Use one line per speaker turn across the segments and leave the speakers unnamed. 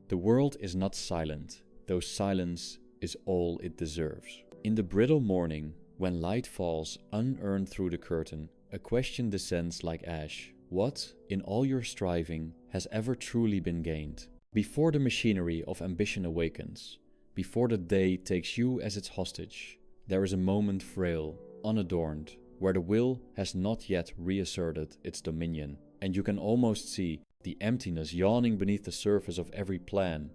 The world is not silent, though silence is all it deserves. In the brittle morning, when light falls unearned through the curtain, a question descends like ash. What, in all your striving, has ever truly been gained? Before the machinery of ambition awakens, before the day takes you as its hostage, there is a moment frail, unadorned, where the will has not yet reasserted its dominion, and you can almost see the emptiness yawning beneath the surface of every plan,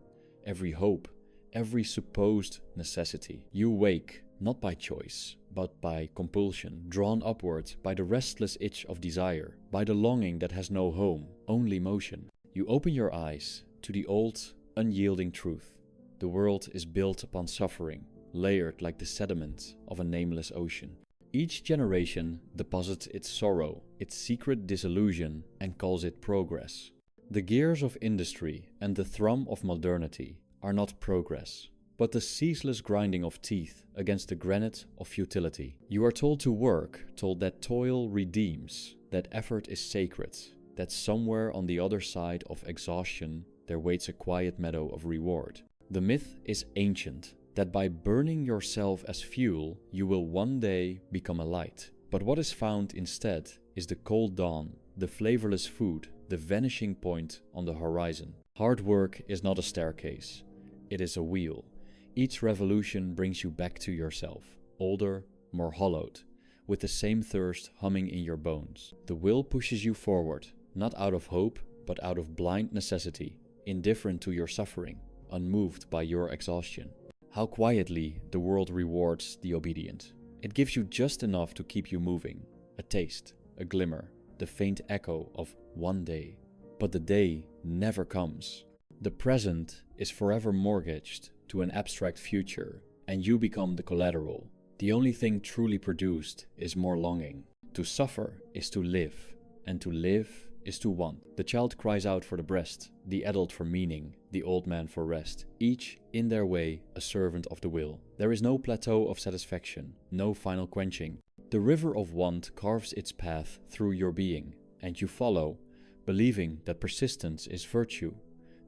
every hope, every supposed necessity. You wake, not by choice, but by compulsion, drawn upward by the restless itch of desire, by the longing that has no home, only motion. You open your eyes to the old, unyielding truth. The world is built upon suffering, layered like the sediment of a nameless ocean. Each generation deposits its sorrow, its secret disillusion, and calls it progress. The gears of industry and the thrum of modernity are not progress, but the ceaseless grinding of teeth against the granite of futility. You are told to work, told that toil redeems, that effort is sacred, that somewhere on the other side of exhaustion there waits a quiet meadow of reward. The myth is ancient, that by burning yourself as fuel, you will one day become a light. But what is found instead is the cold dawn, the flavorless food, the vanishing point on the horizon. Hard work is not a staircase, it is a wheel. Each revolution brings you back to yourself, older, more hollowed, with the same thirst humming in your bones. The will pushes you forward, not out of hope, but out of blind necessity, indifferent to your suffering, unmoved by your exhaustion. How quietly the world rewards the obedient. It gives you just enough to keep you moving, a taste, a glimmer, the faint echo of one day. But the day never comes. The present is forever mortgaged to an abstract future, and you become the collateral. The only thing truly produced is more longing. To suffer is to live, and to live is to want. The child cries out for the breast, the adult for meaning, the old man for rest, each, in their way, a servant of the will. There is no plateau of satisfaction, no final quenching. The river of want carves its path through your being, and you follow, believing that persistence is virtue,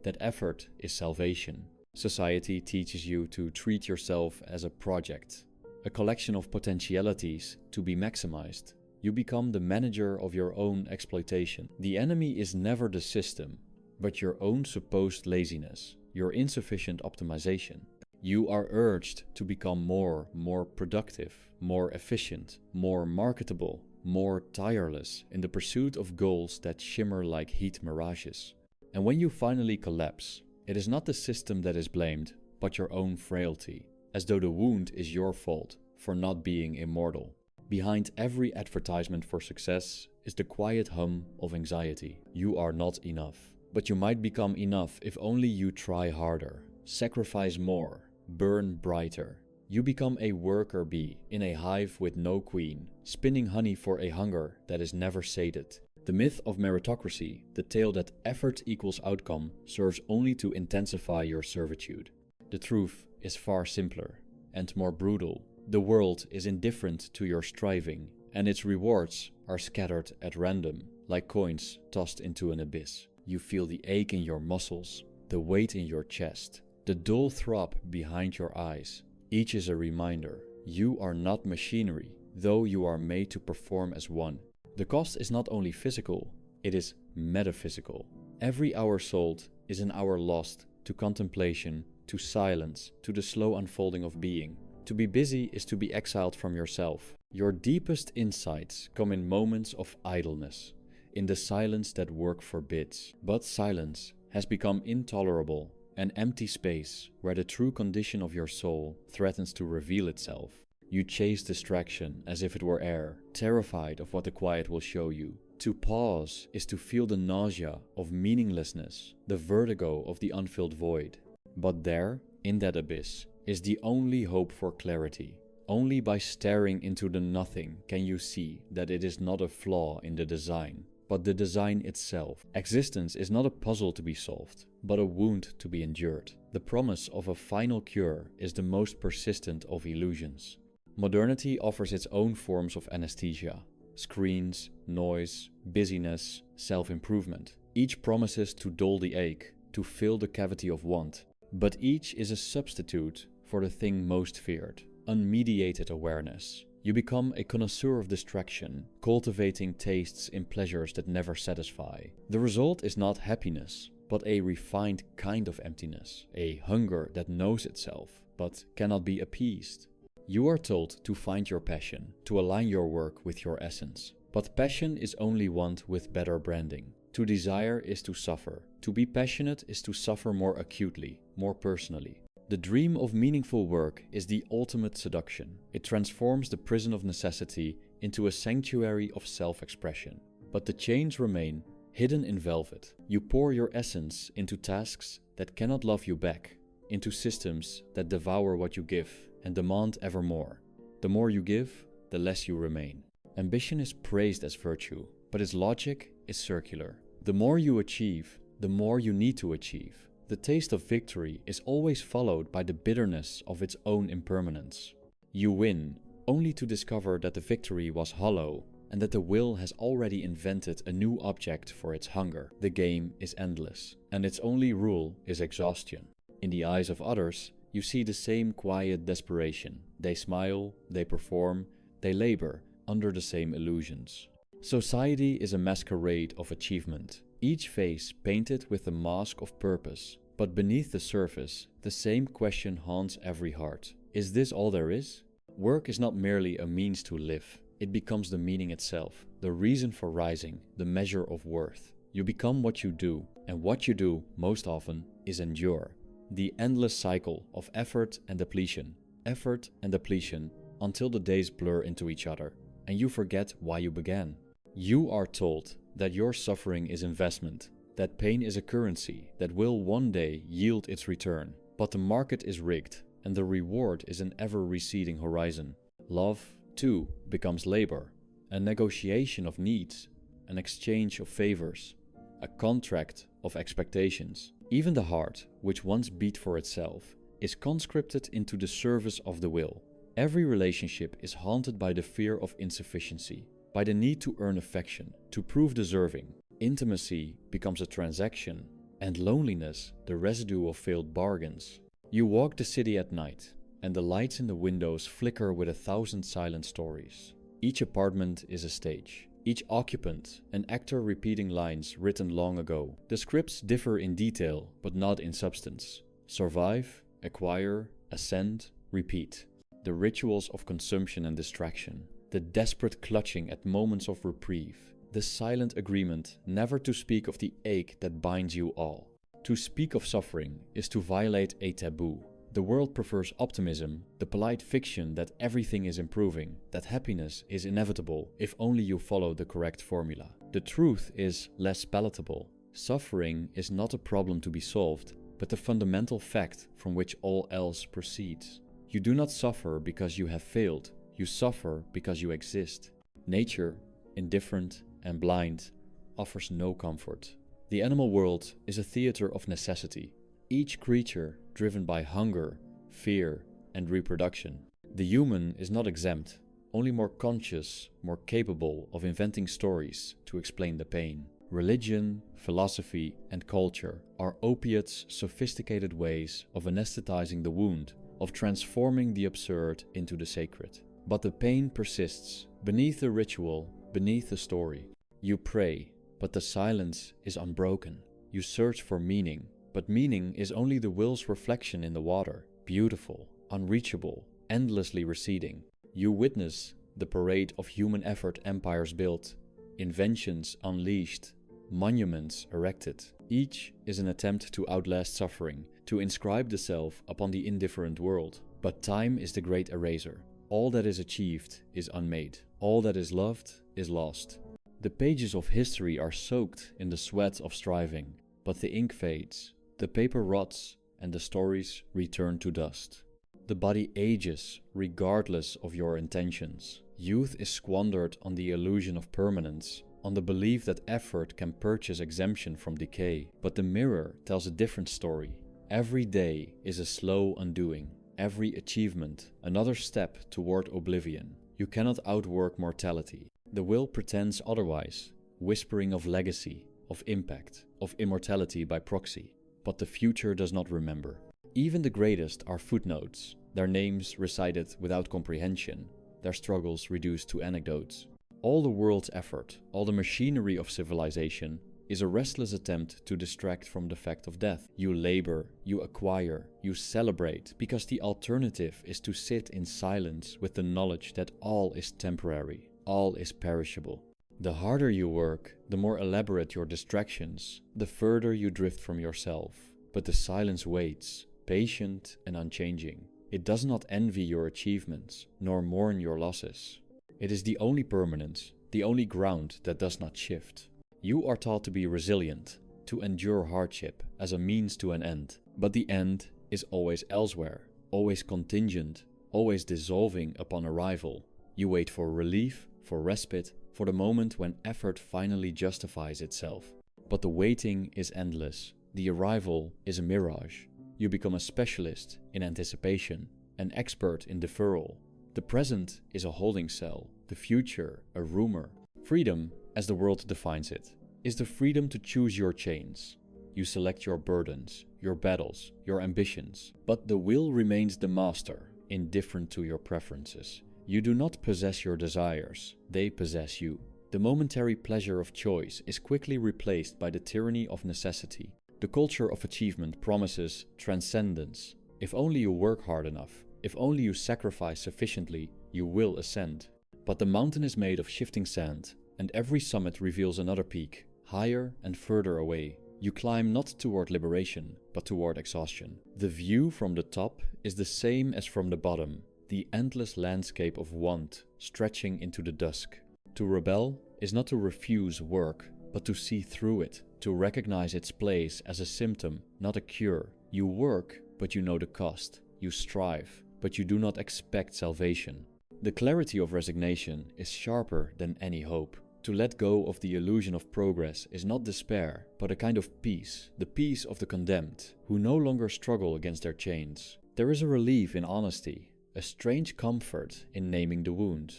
that effort is salvation. Society teaches you to treat yourself as a project, a collection of potentialities to be maximized. You become the manager of your own exploitation. The enemy is never the system, but your own supposed laziness, your insufficient optimization. You are urged to become more productive, more efficient, more marketable, more tireless in the pursuit of goals that shimmer like heat mirages. And when you finally collapse, it is not the system that is blamed, but your own frailty, as though the wound is your fault for not being immortal. Behind every advertisement for success is the quiet hum of anxiety. You are not enough. But you might become enough if only you try harder, sacrifice more, burn brighter. You become a worker bee in a hive with no queen, spinning honey for a hunger that is never sated. The myth of meritocracy, the tale that effort equals outcome, serves only to intensify your servitude. The truth is far simpler and more brutal. The world is indifferent to your striving, and its rewards are scattered at random, like coins tossed into an abyss. You feel the ache in your muscles, the weight in your chest, the dull throb behind your eyes. Each is a reminder, you are not machinery, though you are made to perform as one. The cost is not only physical, it is metaphysical. Every hour sold is an hour lost to contemplation, to silence, to the slow unfolding of being. To be busy is to be exiled from yourself. Your deepest insights come in moments of idleness, in the silence that work forbids. But silence has become intolerable, an empty space where the true condition of your soul threatens to reveal itself. You chase distraction as if it were air, terrified of what the quiet will show you. To pause is to feel the nausea of meaninglessness, the vertigo of the unfilled void. But there, in that abyss, is the only hope for clarity. Only by staring into the nothing can you see that it is not a flaw in the design, but the design itself. Existence is not a puzzle to be solved, but a wound to be endured. The promise of a final cure is the most persistent of illusions. Modernity offers its own forms of anesthesia: screens, noise, busyness, self-improvement. Each promises to dull the ache, to fill the cavity of want, but each is a substitute for the thing most feared, unmediated awareness. You become a connoisseur of distraction, cultivating tastes in pleasures that never satisfy. The result is not happiness, but a refined kind of emptiness, a hunger that knows itself, but cannot be appeased. You are told to find your passion, to align your work with your essence. But passion is only want with better branding. To desire is to suffer. To be passionate is to suffer more acutely, more personally. The dream of meaningful work is the ultimate seduction. It transforms the prison of necessity into a sanctuary of self-expression. But the chains remain, hidden in velvet. You pour your essence into tasks that cannot love you back, into systems that devour what you give and demand ever more. The more you give, the less you remain. Ambition is praised as virtue, but its logic is circular. The more you achieve, the more you need to achieve. The taste of victory is always followed by the bitterness of its own impermanence. You win, only to discover that the victory was hollow and that the will has already invented a new object for its hunger. The game is endless, and its only rule is exhaustion. In the eyes of others, you see the same quiet desperation. They smile, they perform, they labor under the same illusions. Society is a masquerade of achievement, each face painted with the mask of purpose. But beneath the surface, the same question haunts every heart. Is this all there is? Work is not merely a means to live. It becomes the meaning itself, the reason for rising, the measure of worth. You become what you do, and what you do, most often, is endure. The endless cycle of effort and depletion, until the days blur into each other, and you forget why you began. You are told that your suffering is investment, that pain is a currency that will one day yield its return. But the market is rigged, and the reward is an ever-receding horizon. Love, too, becomes labor, a negotiation of needs, an exchange of favors, a contract of expectations. Even the heart, which once beat for itself, is conscripted into the service of the will. Every relationship is haunted by the fear of insufficiency, by the need to earn affection, to prove deserving. Intimacy becomes a transaction, and loneliness the residue of failed bargains. You walk the city at night, and the lights in the windows flicker with 1,000 silent stories. Each apartment is a stage, each occupant an actor repeating lines written long ago. The scripts differ in detail, but not in substance. Survive, acquire, ascend, repeat. The rituals of consumption and distraction, the desperate clutching at moments of reprieve, the silent agreement never to speak of the ache that binds you all. To speak of suffering is to violate a taboo. The world prefers optimism, the polite fiction that everything is improving, that happiness is inevitable if only you follow the correct formula. The truth is less palatable. Suffering is not a problem to be solved, but the fundamental fact from which all else proceeds. You do not suffer because you have failed, you suffer because you exist. Nature, indifferent and blind, offers no comfort. The animal world is a theater of necessity, each creature driven by hunger, fear, and reproduction. The human is not exempt, only more conscious, more capable of inventing stories to explain the pain. Religion, philosophy, and culture are opiates' sophisticated ways of anesthetizing the wound, of transforming the absurd into the sacred. But the pain persists, beneath the ritual, beneath the story. You pray, but the silence is unbroken. You search for meaning, but meaning is only the will's reflection in the water, beautiful, unreachable, endlessly receding. You witness the parade of human effort empires built, inventions unleashed, monuments erected. Each is an attempt to outlast suffering, to inscribe the self upon the indifferent world. But time is the great eraser. All that is achieved is unmade. All that is loved is lost. The pages of history are soaked in the sweat of striving, but the ink fades, the paper rots, and the stories return to dust. The body ages regardless of your intentions. Youth is squandered on the illusion of permanence, on the belief that effort can purchase exemption from decay. But the mirror tells a different story. Every day is a slow undoing. Every achievement, another step toward oblivion. You cannot outwork mortality. The will pretends otherwise, whispering of legacy, of impact, of immortality by proxy. but the future does not remember. Even the greatest are footnotes, their names recited without comprehension, their struggles reduced to anecdotes. All the world's effort, all the machinery of civilization, is a restless attempt to distract from the fact of death. You labor, you acquire, you celebrate, because the alternative is to sit in silence with the knowledge that all is temporary, all is perishable. The harder you work, the more elaborate your distractions, the further you drift from yourself. But the silence waits, patient and unchanging. It does not envy your achievements, nor mourn your losses. It is the only permanence, the only ground that does not shift. You are taught to be resilient, to endure hardship as a means to an end. But the end is always elsewhere, always contingent, always dissolving upon arrival. You wait for relief, for respite, for the moment when effort finally justifies itself. But the waiting is endless. The arrival is a mirage. You become a specialist in anticipation, an expert in deferral. The present is a holding cell, the future a rumor. Freedom, as the world defines it, is the freedom to choose your chains. You select your burdens, your battles, your ambitions, but the will remains the master, indifferent to your preferences. You do not possess your desires, they possess you. The momentary pleasure of choice is quickly replaced by the tyranny of necessity. The culture of achievement promises transcendence. If only you work hard enough, if only you sacrifice sufficiently, you will ascend. But the mountain is made of shifting sand, and every summit reveals another peak, higher and further away. You climb not toward liberation, but toward exhaustion. The view from the top is the same as from the bottom, the endless landscape of want, stretching into the dusk. To rebel is not to refuse work, but to see through it, to recognize its place as a symptom, not a cure. You work, but you know the cost. You strive, but you do not expect salvation. The clarity of resignation is sharper than any hope. To let go of the illusion of progress is not despair, but a kind of peace, the peace of the condemned, who no longer struggle against their chains. There is a relief in honesty, a strange comfort in naming the wound.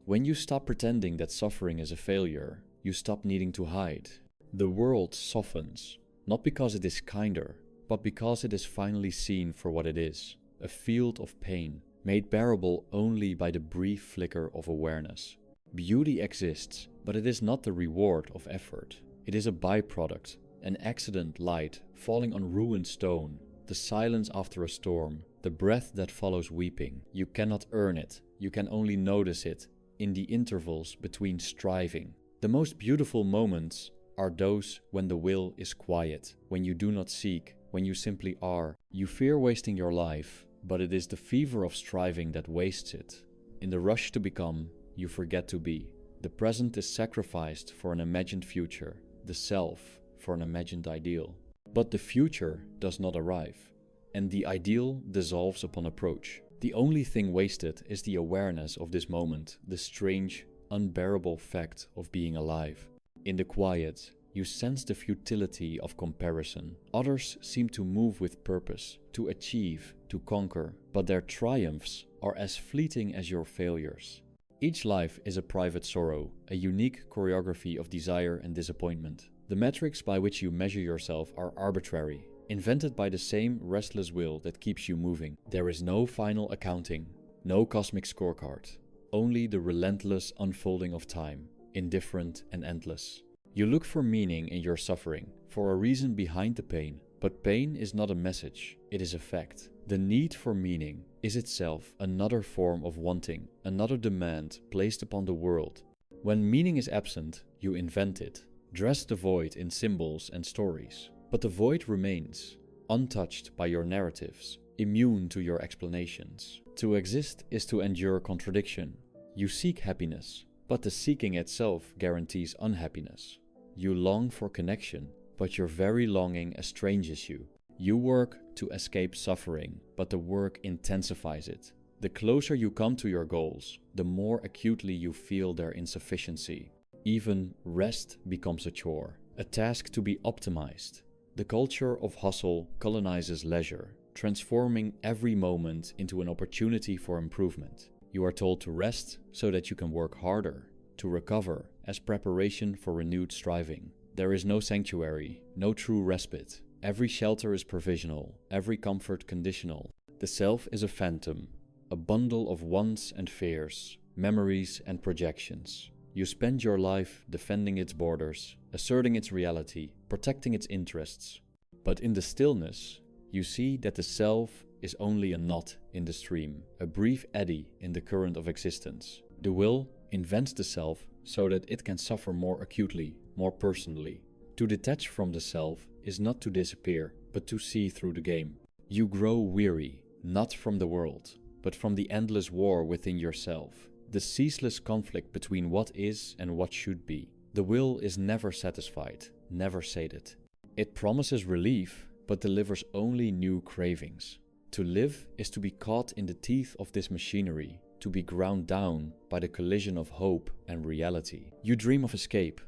When you stop pretending that suffering is a failure, you stop needing to hide. The world softens, not because it is kinder, but because it is finally seen for what it is, a field of pain, made bearable only by the brief flicker of awareness. Beauty exists, but it is not the reward of effort. It is a byproduct, an accident light falling on ruined stone, the silence after a storm, the breath that follows weeping. You cannot earn it, you can only notice it in the intervals between striving. The most beautiful moments are those when the will is quiet, when you do not seek, when you simply are. You fear wasting your life, but it is the fever of striving that wastes it. In the rush to become, you forget to be. The present is sacrificed for an imagined future, the self for an imagined ideal. But the future does not arrive, and the ideal dissolves upon approach. The only thing wasted is the awareness of this moment, the strange, unbearable fact of being alive. In the quiet, you sense the futility of comparison. Others seem to move with purpose, to achieve, to conquer, but their triumphs are as fleeting as your failures. Each life is a private sorrow, a unique choreography of desire and disappointment. The metrics by which you measure yourself are arbitrary, invented by the same restless will that keeps you moving. There is no final accounting, no cosmic scorecard, only the relentless unfolding of time, indifferent and endless. You look for meaning in your suffering, for a reason behind the pain, but pain is not a message, it is a fact. The need for meaning is itself another form of wanting, another demand placed upon the world. When meaning is absent, you invent it. Dress the void in symbols and stories. But the void remains, untouched by your narratives, immune to your explanations. To exist is to endure contradiction. You seek happiness, but the seeking itself guarantees unhappiness. You long for connection, but your very longing estranges you. You work to escape suffering, but the work intensifies it. The closer you come to your goals, the more acutely you feel their insufficiency. Even rest becomes a chore, a task to be optimized. The culture of hustle colonizes leisure, transforming every moment into an opportunity for improvement. You are told to rest so that you can work harder, to recover as preparation for renewed striving. There is no sanctuary, no true respite. Every shelter is provisional, every comfort conditional. The self is a phantom, a bundle of wants and fears, memories and projections. You spend your life defending its borders, asserting its reality, protecting its interests. But in the stillness, you see that the self is only a knot in the stream, a brief eddy in the current of existence. The will invents the self so that it can suffer more acutely, more personally. To detach from the self is not to disappear, but to see through the game. You grow weary, not from the world, but from the endless war within yourself, the ceaseless conflict between what is and what should be. The will is never satisfied, never sated. It promises relief, but delivers only new cravings. To live is to be caught in the teeth of this machinery, to be ground down by the collision of hope and reality. You dream of escape,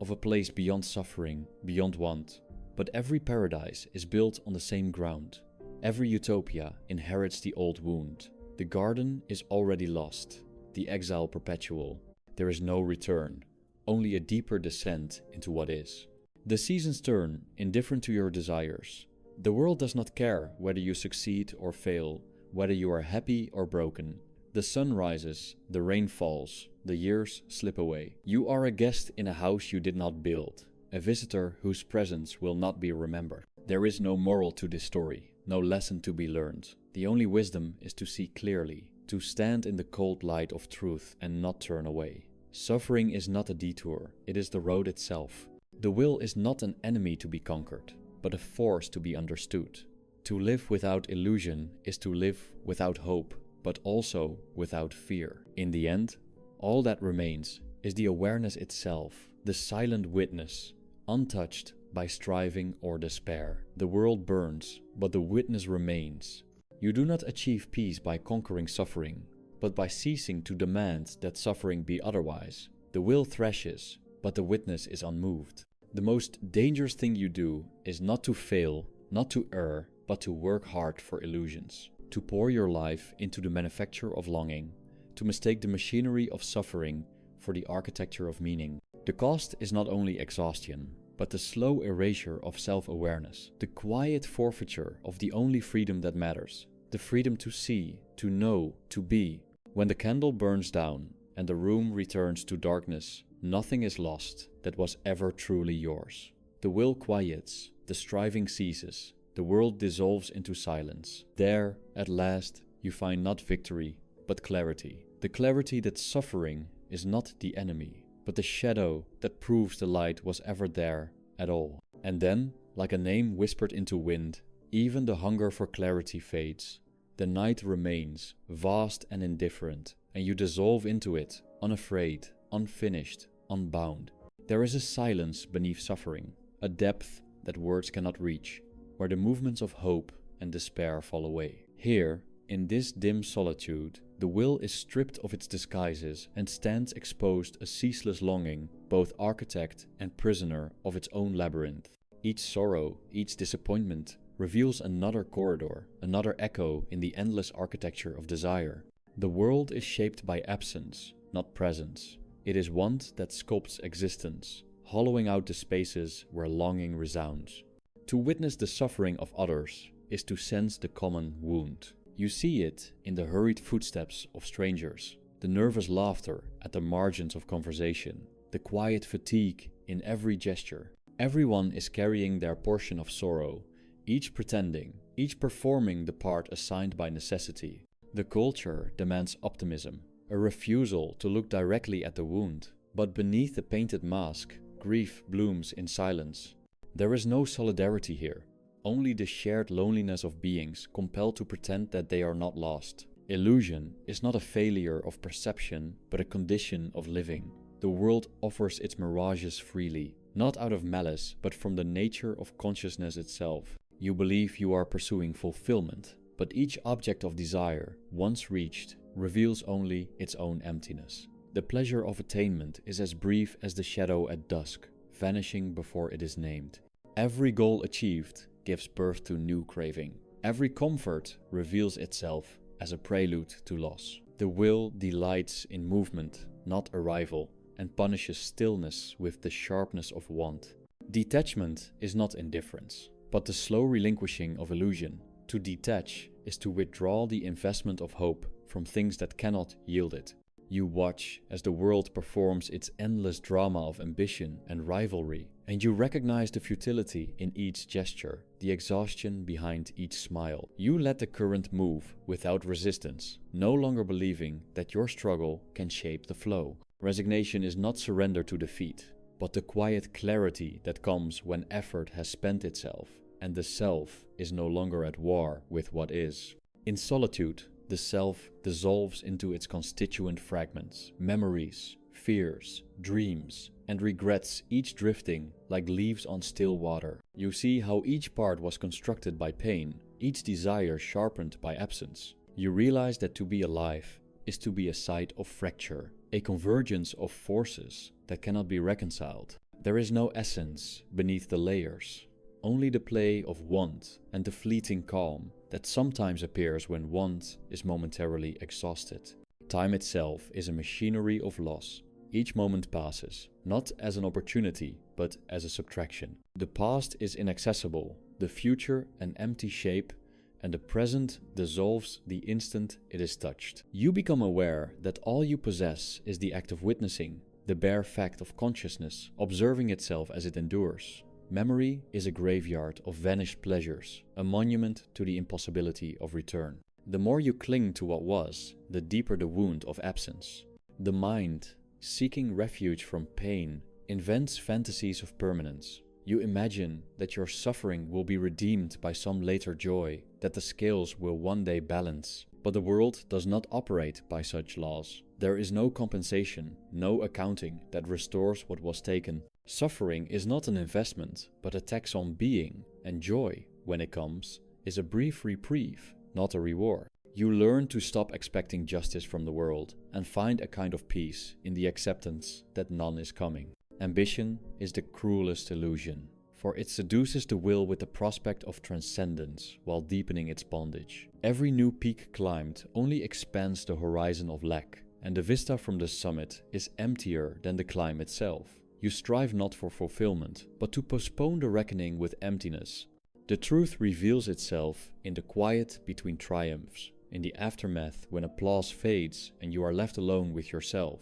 of a place beyond suffering, beyond want. But every paradise is built on the same ground. Every utopia inherits the old wound. The garden is already lost, the exile perpetual. There is no return, only a deeper descent into what is. The seasons turn, indifferent to your desires. The world does not care whether you succeed or fail, whether you are happy or broken. The sun rises, the rain falls, the years slip away. You are a guest in a house you did not build, a visitor whose presence will not be remembered. There is no moral to this story, no lesson to be learned. The only wisdom is to see clearly, to stand in the cold light of truth and not turn away. Suffering is not a detour, it is the road itself. The will is not an enemy to be conquered, but a force to be understood. To live without illusion is to live without hope, but also without fear. In the end, all that remains is the awareness itself, the silent witness, untouched by striving or despair. The world burns, but the witness remains. You do not achieve peace by conquering suffering, but by ceasing to demand that suffering be otherwise. The will thrashes, but the witness is unmoved. The most dangerous thing you do is not to fail, not to err, but to work hard for illusions. To pour your life into the manufacture of longing, to mistake the machinery of suffering for the architecture of meaning. The cost is not only exhaustion, but the slow erasure of self-awareness, the quiet forfeiture of the only freedom that matters, the freedom to see, to know, to be. When the candle burns down and the room returns to darkness, nothing is lost that was ever truly yours. The will quiets, the striving ceases, the world dissolves into silence. There, at last, you find not victory, but clarity. The clarity that suffering is not the enemy, but the shadow that proves the light was ever there at all. And then, like a name whispered into wind, even the hunger for clarity fades. The night remains, vast and indifferent, and you dissolve into it, unafraid, unfinished, unbound. There is a silence beneath suffering, a depth that words cannot reach, where the movements of hope and despair fall away. Here, in this dim solitude, the will is stripped of its disguises and stands exposed a ceaseless longing, both architect and prisoner of its own labyrinth. Each sorrow, each disappointment, reveals another corridor, another echo in the endless architecture of desire. The world is shaped by absence, not presence. It is want that sculpts existence, hollowing out the spaces where longing resounds. To witness the suffering of others is to sense the common wound. You see it in the hurried footsteps of strangers, the nervous laughter at the margins of conversation, the quiet fatigue in every gesture. Everyone is carrying their portion of sorrow, each pretending, each performing the part assigned by necessity. The culture demands optimism, a refusal to look directly at the wound. But beneath the painted mask, grief blooms in silence. There is no solidarity here, only the shared loneliness of beings compelled to pretend that they are not lost. Illusion is not a failure of perception, but a condition of living. The world offers its mirages freely, not out of malice, but from the nature of consciousness itself. You believe you are pursuing fulfillment, but each object of desire, once reached, reveals only its own emptiness. The pleasure of attainment is as brief as the shadow at dusk, vanishing before it is named. Every goal achieved gives birth to new craving. Every comfort reveals itself as a prelude to loss. The will delights in movement, not arrival, and punishes stillness with the sharpness of want. Detachment is not indifference, but the slow relinquishing of illusion. To detach is to withdraw the investment of hope from things that cannot yield it. You watch as the world performs its endless drama of ambition and rivalry, and you recognize the futility in each gesture, the exhaustion behind each smile. You let the current move without resistance, no longer believing that your struggle can shape the flow. Resignation is not surrender to defeat, but the quiet clarity that comes when effort has spent itself, and the self is no longer at war with what is. In solitude, the self dissolves into its constituent fragments, memories, fears, dreams, and regrets, each drifting like leaves on still water. You see how each part was constructed by pain, each desire sharpened by absence. You realize that to be alive is to be a site of fracture, a convergence of forces that cannot be reconciled. There is no essence beneath the layers, only the play of want and the fleeting calm that sometimes appears when want is momentarily exhausted. Time itself is a machinery of loss. Each moment passes, not as an opportunity, but as a subtraction. The past is inaccessible, the future an empty shape, and the present dissolves the instant it is touched. You become aware that all you possess is the act of witnessing, the bare fact of consciousness, observing itself as it endures. Memory is a graveyard of vanished pleasures, a monument to the impossibility of return. The more you cling to what was, the deeper the wound of absence. The mind, seeking refuge from pain, invents fantasies of permanence. You imagine that your suffering will be redeemed by some later joy, that the scales will one day balance. But the world does not operate by such laws. There is no compensation, no accounting that restores what was taken. Suffering is not an investment, but a tax on being, and joy, when it comes, is a brief reprieve, not a reward. You learn to stop expecting justice from the world and find a kind of peace in the acceptance that none is coming. Ambition is the cruelest illusion, for it seduces the will with the prospect of transcendence while deepening its bondage. Every new peak climbed only expands the horizon of lack, and the vista from the summit is emptier than the climb itself. You strive not for fulfillment, but to postpone the reckoning with emptiness. The truth reveals itself in the quiet between triumphs, in the aftermath when applause fades and you are left alone with yourself.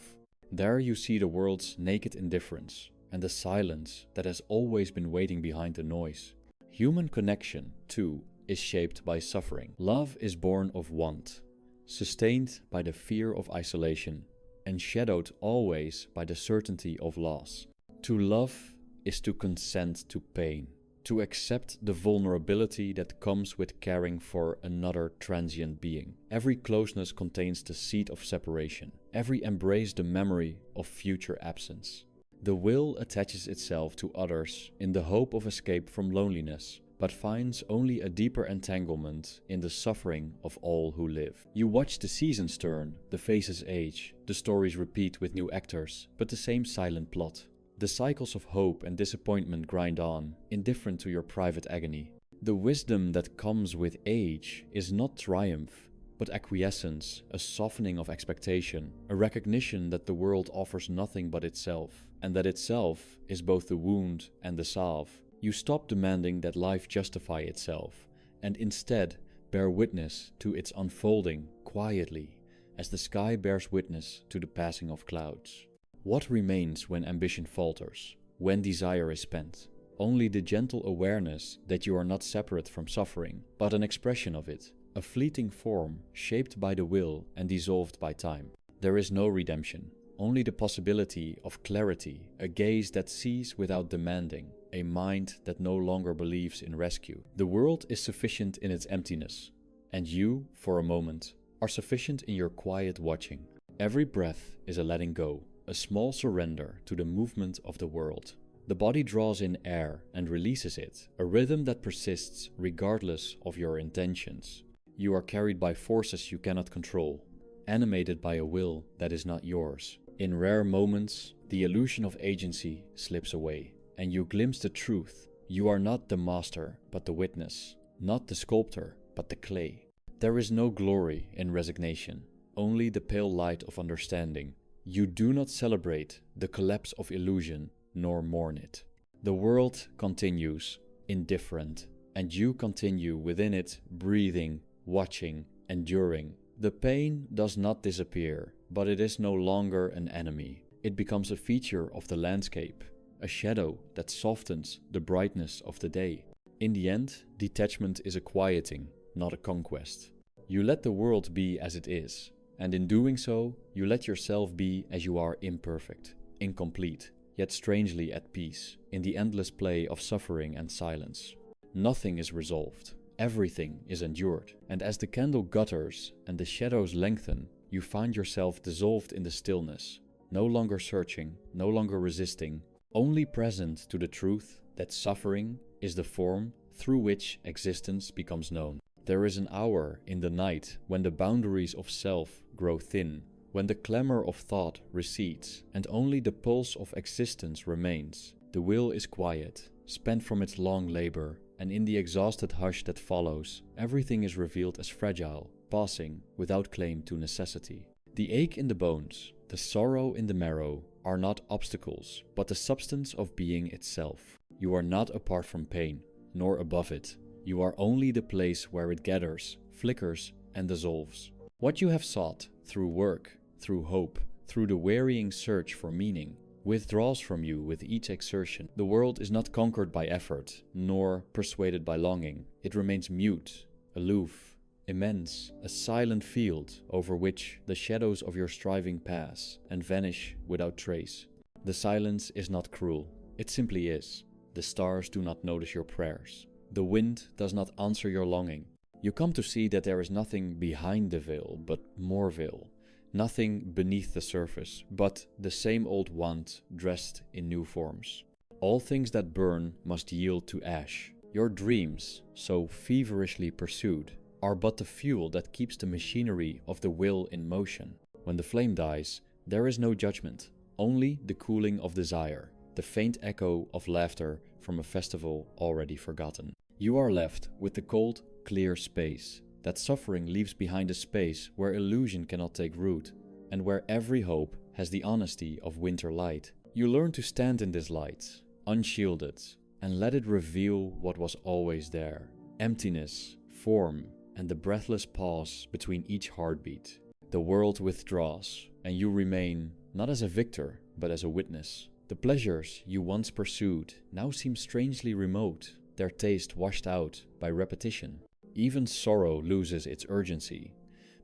There you see the world's naked indifference and the silence that has always been waiting behind the noise. Human connection, too, is shaped by suffering. Love is born of want, sustained by the fear of isolation, and shadowed always by the certainty of loss. To love is to consent to pain, to accept the vulnerability that comes with caring for another transient being. Every closeness contains the seed of separation, every embrace the memory of future absence. The will attaches itself to others in the hope of escape from loneliness, but finds only a deeper entanglement in the suffering of all who live. You watch the seasons turn, the faces age, the stories repeat with new actors, but the same silent plot. The cycles of hope and disappointment grind on, indifferent to your private agony. The wisdom that comes with age is not triumph, but acquiescence, a softening of expectation, a recognition that the world offers nothing but itself, and that itself is both the wound and the salve. You stop demanding that life justify itself, and instead bear witness to its unfolding quietly, as the sky bears witness to the passing of clouds. What remains when ambition falters, when desire is spent? Only the gentle awareness that you are not separate from suffering, but an expression of it, a fleeting form shaped by the will and dissolved by time. There is no redemption, only the possibility of clarity, a gaze that sees without demanding, a mind that no longer believes in rescue. The world is sufficient in its emptiness, and you, for a moment, are sufficient in your quiet watching. Every breath is a letting go, a small surrender to the movement of the world. The body draws in air and releases it, a rhythm that persists regardless of your intentions. You are carried by forces you cannot control, animated by a will that is not yours. In rare moments, the illusion of agency slips away, and you glimpse the truth. You are not the master, but the witness, not the sculptor, but the clay. There is no glory in resignation, only the pale light of understanding. You do not celebrate the collapse of illusion, nor mourn it. The world continues, indifferent, and you continue within it, breathing, watching, enduring. The pain does not disappear, but it is no longer an enemy. It becomes a feature of the landscape, a shadow that softens the brightness of the day. In the end, detachment is a quieting, not a conquest. You let the world be as it is, and in doing so, you let yourself be as you are, imperfect, incomplete, yet strangely at peace, in the endless play of suffering and silence. Nothing is resolved, everything is endured, and as the candle gutters and the shadows lengthen, you find yourself dissolved in the stillness, no longer searching, no longer resisting, only present to the truth that suffering is the form through which existence becomes known. There is an hour in the night when the boundaries of self grow thin, when the clamor of thought recedes and only the pulse of existence remains. The will is quiet, spent from its long labor, and in the exhausted hush that follows, everything is revealed as fragile, passing without claim to necessity. The ache in the bones, the sorrow in the marrow, are not obstacles, but the substance of being itself. You are not apart from pain, nor above it. You are only the place where it gathers, flickers, and dissolves. What you have sought, through work, through hope, through the wearying search for meaning, withdraws from you with each exertion. The world is not conquered by effort, nor persuaded by longing. It remains mute, aloof, immense, a silent field over which the shadows of your striving pass and vanish without trace. The silence is not cruel, it simply is. The stars do not notice your prayers. The wind does not answer your longing. You come to see that there is nothing behind the veil, but more veil. Nothing beneath the surface, but the same old want dressed in new forms. All things that burn must yield to ash. Your dreams, so feverishly pursued, are but the fuel that keeps the machinery of the will in motion. When the flame dies, there is no judgment, only the cooling of desire, the faint echo of laughter from a festival already forgotten. You are left with the cold, clear space that suffering leaves behind, a space where illusion cannot take root, and where every hope has the honesty of winter light. You learn to stand in this light, unshielded, and let it reveal what was always there. Emptiness, form, and the breathless pause between each heartbeat. The world withdraws, and you remain not as a victor, but as a witness. The pleasures you once pursued now seem strangely remote, their taste washed out by repetition. Even sorrow loses its urgency,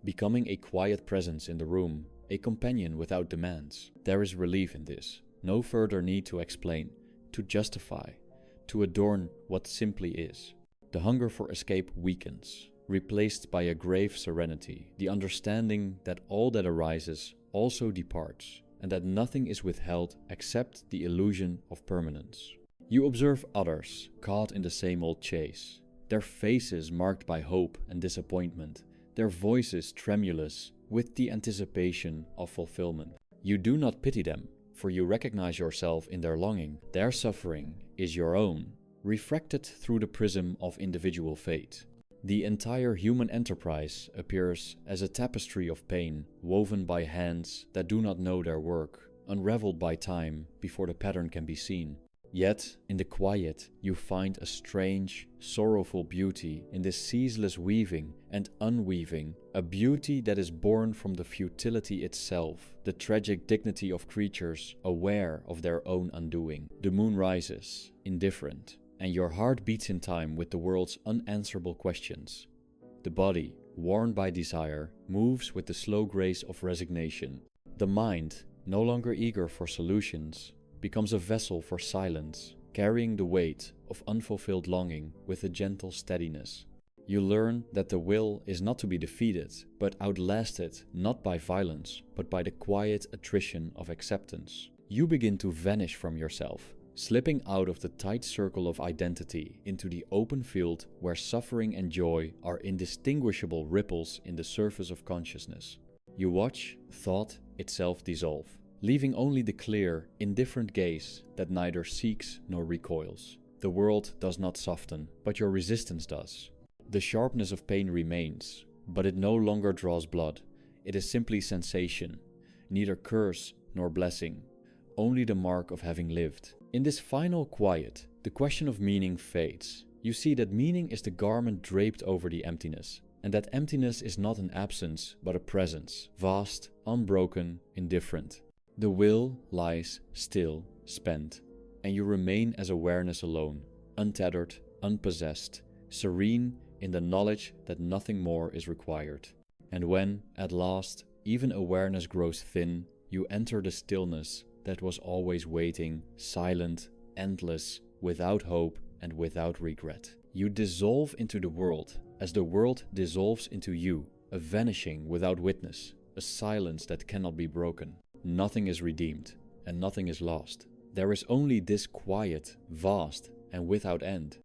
becoming a quiet presence in the room, a companion without demands. There is relief in this, no further need to explain, to justify, to adorn what simply is. The hunger for escape weakens, replaced by a grave serenity, the understanding that all that arises also departs, and that nothing is withheld except the illusion of permanence. You observe others caught in the same old chase, their faces marked by hope and disappointment, their voices tremulous with the anticipation of fulfillment. You do not pity them, for you recognize yourself in their longing. Their suffering is your own, refracted through the prism of individual fate. The entire human enterprise appears as a tapestry of pain, woven by hands that do not know their work, unraveled by time before the pattern can be seen. Yet, in the quiet, you find a strange, sorrowful beauty in this ceaseless weaving and unweaving, a beauty that is born from the futility itself, the tragic dignity of creatures aware of their own undoing. The moon rises, indifferent, and your heart beats in time with the world's unanswerable questions. The body, worn by desire, moves with the slow grace of resignation. The mind, no longer eager for solutions, becomes a vessel for silence, carrying the weight of unfulfilled longing with a gentle steadiness. You learn that the will is not to be defeated, but outlasted not by violence, but by the quiet attrition of acceptance. You begin to vanish from yourself, slipping out of the tight circle of identity into the open field where suffering and joy are indistinguishable ripples in the surface of consciousness. You watch thought itself dissolve, leaving only the clear, indifferent gaze that neither seeks nor recoils. The world does not soften, but your resistance does. The sharpness of pain remains, but it no longer draws blood. It is simply sensation, neither curse nor blessing, only the mark of having lived. In this final quiet, the question of meaning fades. You see that meaning is the garment draped over the emptiness, and that emptiness is not an absence but a presence, vast, unbroken, indifferent. The will lies still, spent, and you remain as awareness alone, untethered, unpossessed, serene in the knowledge that nothing more is required. And when, at last, even awareness grows thin, you enter the stillness that was always waiting, silent, endless, without hope and without regret. You dissolve into the world as the world dissolves into you, a vanishing without witness, a silence that cannot be broken. Nothing is redeemed and nothing is lost. There is only this quiet, vast, and without end,